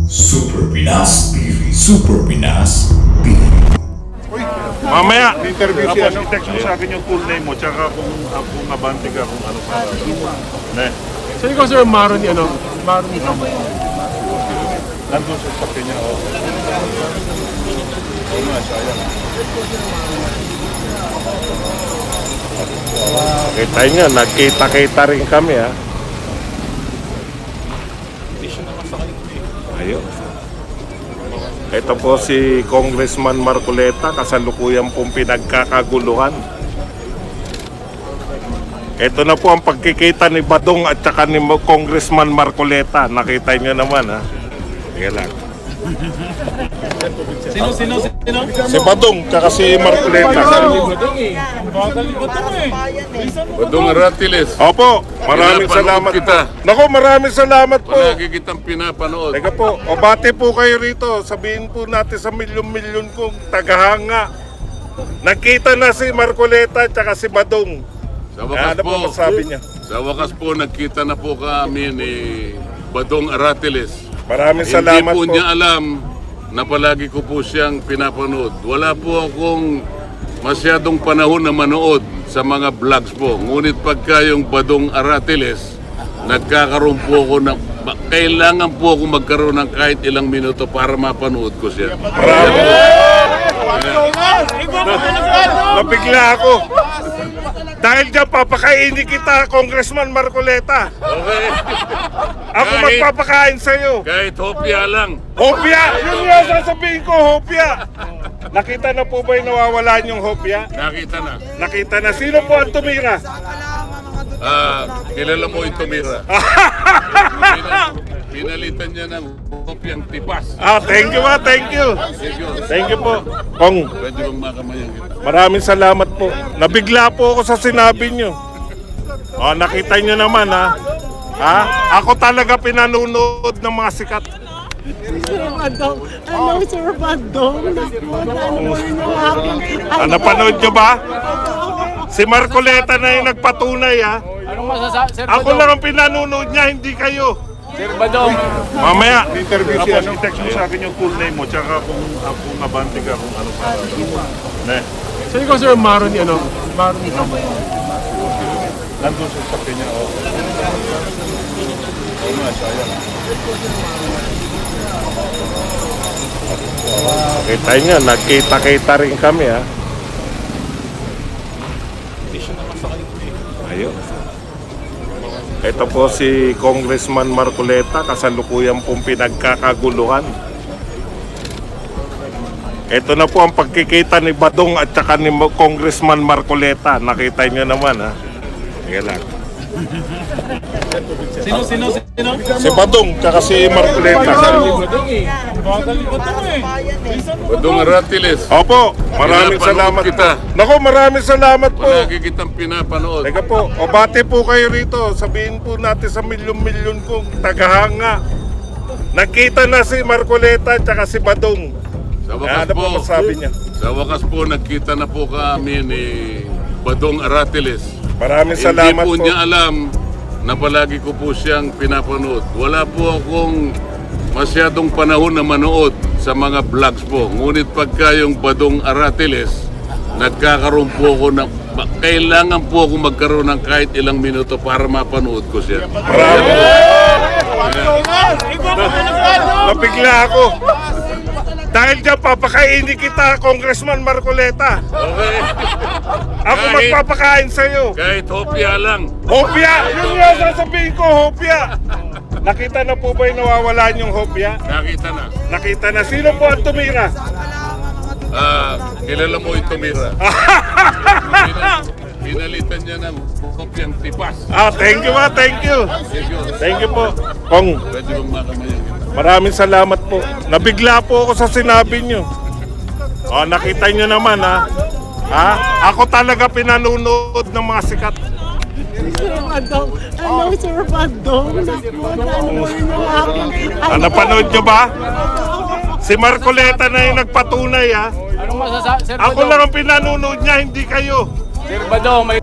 Super Pinas TV. Super Pinas TV. Mamaya, Interview tapos siya, no? i-text mo sa akin yung full name mo, tsaka kung abante ka, kung ano pa. Ne, So ikaw sir, Maron ni ano? Maron ni nandun sa sakin niya, oh. Oo nga, sayang. Kita nyo, nagkita-kita rin kami ha. Ayun. Ito po si Congressman Marcoleta, kasalukuyan pong pinagkakaguluhan. Ito na po ang pagkikita ni Badong at saka ni Congressman Marcoleta. Nakita nyo naman ha. Sige lang. Sino? Si Badong tsaka si Marcoleta. Badong Aratiles, Opo, maraming Pinapanood salamat kita. po. Naku, maraming salamat po. palagi kitang pinapanood. Teka po, o bate po kayo rito. Sabihin po natin sa milyon-milyon kong tagahanga. Nagkita na si Marcoleta at si Badong. Sa wakas Ano po po, masabi niya? sa wakas po, nagkita na po kami ni Badong Aratiles. Maraming Hindi salamat po po. niya alam na palagi ko po siyang pinapanood. Wala po akong masyadong panahon na manood sa mga vlogs po. Ngunit pagka yung Badong Aratiles, nagkakaroon po ako ng... Kailangan po ako magkaroon ng kahit ilang minuto para mapanood ko siya. Nabigla ako. Dahil dyan, papakainin kita, Congressman Marcoleta. Okay? Ako magpapakain sa'yo. Kahit hopya lang. Hopya! Yun nga sasabihin ko, hopya! Nakita na po ba yung nawawalan yung hopya? Nakita na. Nakita na. Sino po ang tumira? Kilala mo ito, Mira. Pinalitan niya ng hopyang tipas. Thank you ma, thank you. Thank you po. Kong, Pwede bang makamayan kita? maraming salamat po. Nabigla po ako sa sinabi nyo. Nakita nyo naman ha. Ako talaga pinanonood ng mga sikat. Sir Badong, hello Sir Badong, nakuha yung aking... Napanood nyo ba? Si Marcoleta na yung nagpatunay ha. Anong masasabi? Sir Ako lang ang pinanonood niya, hindi kayo. Sir Badong. Mamaya, Interview siya, Tapos no? i-text mo sa akin yung full name mo, tsaka kung abante ka, kung ano pa. Ne, So ikaw sir, Maron ni ano? Maron ni nandun sa sakin niya, oh. Oo nga, sayang. kita nyo, nagkita-kita rin kami ha. Ayun. Ito po si Congressman Marcoleta, kasalukuyan pong pinagkakaguluhan. Ito na po ang pagkikita ni Badong at saka ni Congressman Marcoleta. Nakita nyo naman ha. Sige lang. Sino? Si Badong tsaka si Marcoleta. Badong Aratiles, Opo, maraming Pinapanood salamat kita. po. Naku, maraming salamat po. palagi kitang pinapanood. Teka po, o bate po kayo rito. Sabihin po natin sa milyon-milyon kong tagahanga. Nagkita na si Marcoleta at si Badong. Sa wakas Ano po po, masabi niya? sa wakas po, nagkita na po kami ni Badong Aratiles. Maraming Hindi salamat po po. niya alam na palagi ko po siyang pinapanood. Wala po akong masyadong panahon na manood sa mga vlogs po. Ngunit pagka yung Badong Aratiles, nagkakaroon po ako ng... Kailangan po ako magkaroon ng kahit ilang minuto para mapanood ko siya. Nabigla ako. Dahil dyan, papakainin kita, Congressman Marcoleta. Okay? Ako magpapakain sa'yo. Kahit hopya lang. Hopya! Yun nga sasabihin ko, hopya! Nakita na po ba yung nawawalan yung hopya? Nakita na. Nakita na. Sino po ang tumira? Kilala mo ito, Mira. Pinalitan niya ng hopyang tipas. Thank you ma, thank you. Thank you po. Kong, Pwede bang makamayan kita? maraming salamat po. Nabigla po ako sa sinabi nyo. Nakita nyo naman ha. Ako talaga pinanonood ng mga sikat. Sir Badong, hello Sir Badong, nakuha yung aking... Napanood nyo ba? Si Marcoleta na yung nagpatunay ha. Anong masasabi? Sir Ako lang ang pinanonood niya, hindi kayo. Sir Badong, may